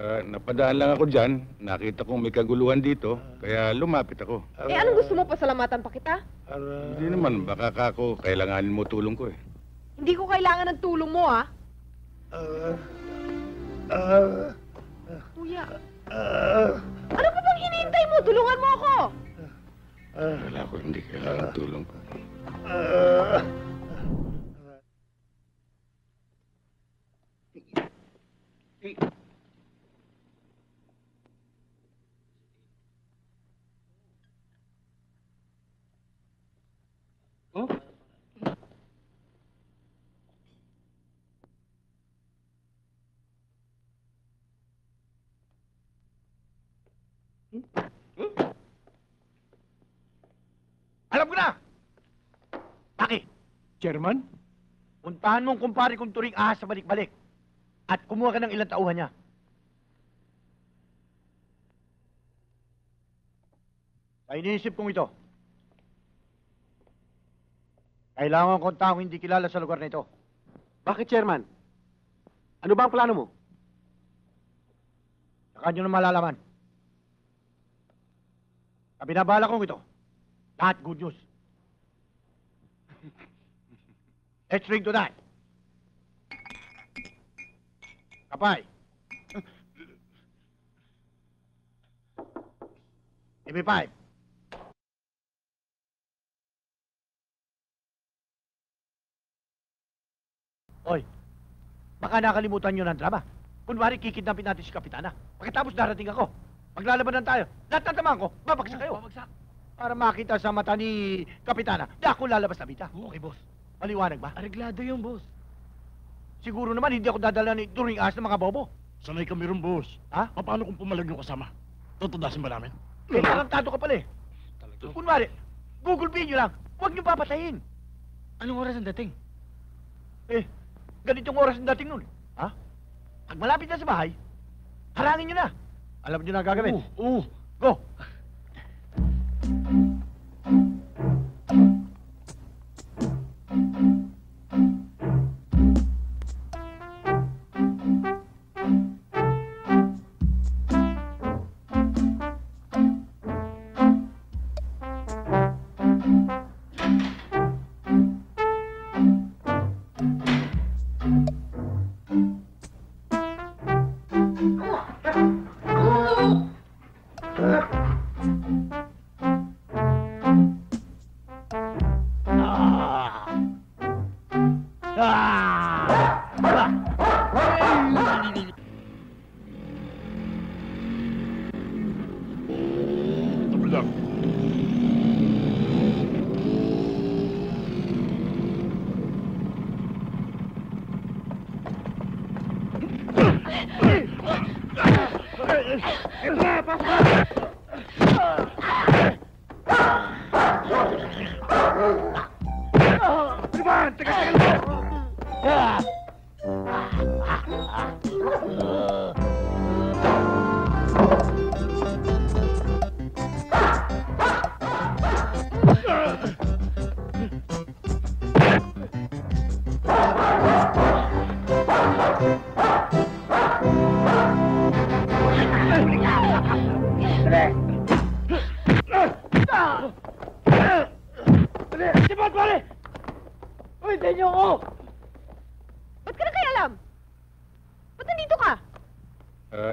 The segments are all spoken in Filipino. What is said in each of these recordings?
Napadaan lang ako dyan. Nakita kong may kaguluhan dito, kaya lumapit ako. Anong gusto mo? Pasalamatan pa kita? Hindi naman, baka kako, kailanganin mo tulong ko eh. Hindi ko kailangan ng tulong mo, ah. Kuya. Ano pa bang hinihintay mo? Tulungan mo ako! Wala ko, hindi kailangan ng tulong ko. Oh? Alam ko na! Taki, Chairman? puntahan mong kumpare kong turing ahas sa balik-balik at kumuha ka ng ilang tauhan niya. Sa iniisip kong ito, kailangan kong taong hindi kilala sa lugar na ito. Bakit, Chairman? Ano ba ang plano mo? Saka nyo na malalaman. Sa binabala kong ito, lahat good news. Let's drink to that. Kapay. MP5. Oy, baka nakalimutan nyo ng drama. Kunwari, kikidnapin natin si Kapitana. Pagkatapos darating ako. Maglalabanan tayo. Lahat ng tamaan ko, babagsak kayo. Babagsak. Para makita sa mata ni Kapitana na ako lalabas na bita. Okay, boss. Maliwanag ba? Areglado yung boss. Siguro naman hindi ako dadala ni turing ahas ng mga bobo. Sanay kami rin, boss. Ha? Paano kung pumalag yung kasama? Tutudasin ba namin? Eh, tarantado ka pala eh. Talaga? Kunwari, Google Pay nyo lang. Huwag nyo papatayin. Anong oras ang dating? Eh, ganitong oras ang dating nun. Ha? Pag malapit na sa bahay, harangin nyo na. Alam nyo na ang gagawin. Oo. Go!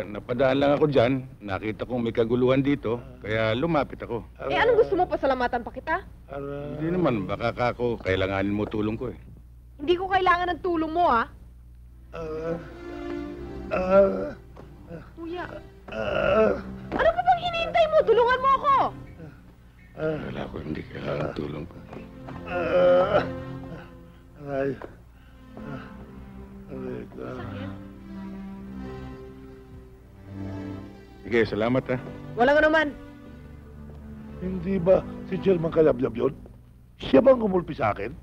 Napadaan lang ako dyan. Nakita kong may kaguluhan dito, kaya lumapit ako. Anong gusto mo? Pasalamatan pa kita? Hindi naman, baka kako, kailanganin mo tulong ko eh. Hindi ko kailangan ng tulong mo, ah. Kuya. Ano pa bang hinihintay mo? Tulungan mo ako! Wala ko, hindi kailangan ng tulong ko. Aray. Aray ko. Sige, salamat ha. Walang anuman. Hindi ba si Chairman Kalablab yun? Siya bang kumulpi sa akin?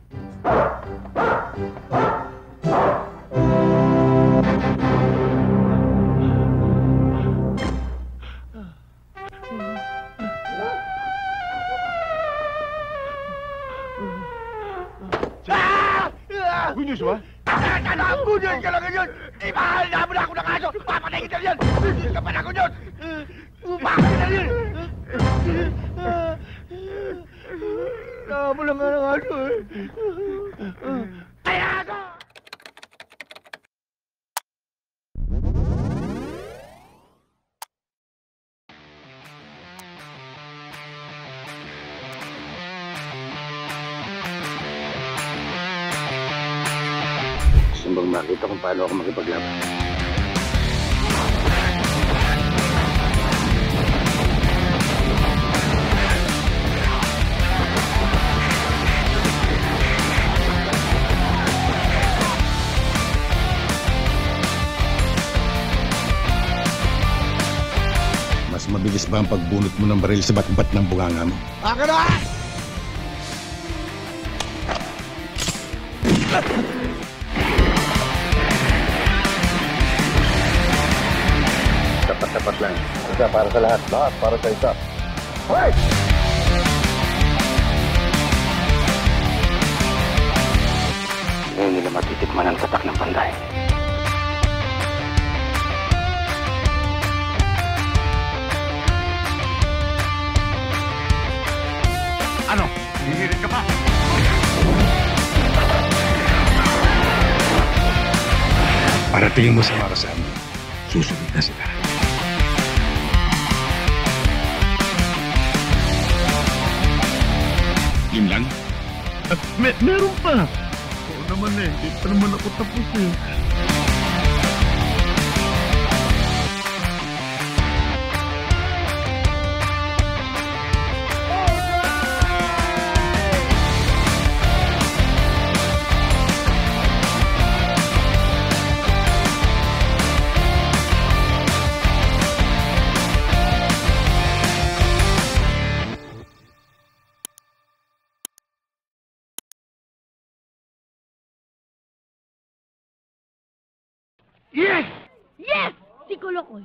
Good news ba? Natabunan ka lang ngayon! Imahal na mo na ako ng aso! Papatay kita yan! Hindi ka pa na ako yun! Bakit na yun? Namo lang nga ng aso eh! Kaya ako! Gusto bang makita kung paano ako makipaglaban? Mas mabilis ba ang pagbunot mo ng baril sa batbat ng bunganga mo? Akin na! Tapat-tapat lang. Isa para sa lahat. Lahat para sa isa. Hoy! Ngayon nila matitikman ang tatak ng panday. Ano? Hihirin ka pa? Paratingin mo sa mga kasama. Susunod na sila. Yun lang? Meron pa. Oo naman eh. Hindi pa naman ako tapos eh. Yes! Si Kolokoy.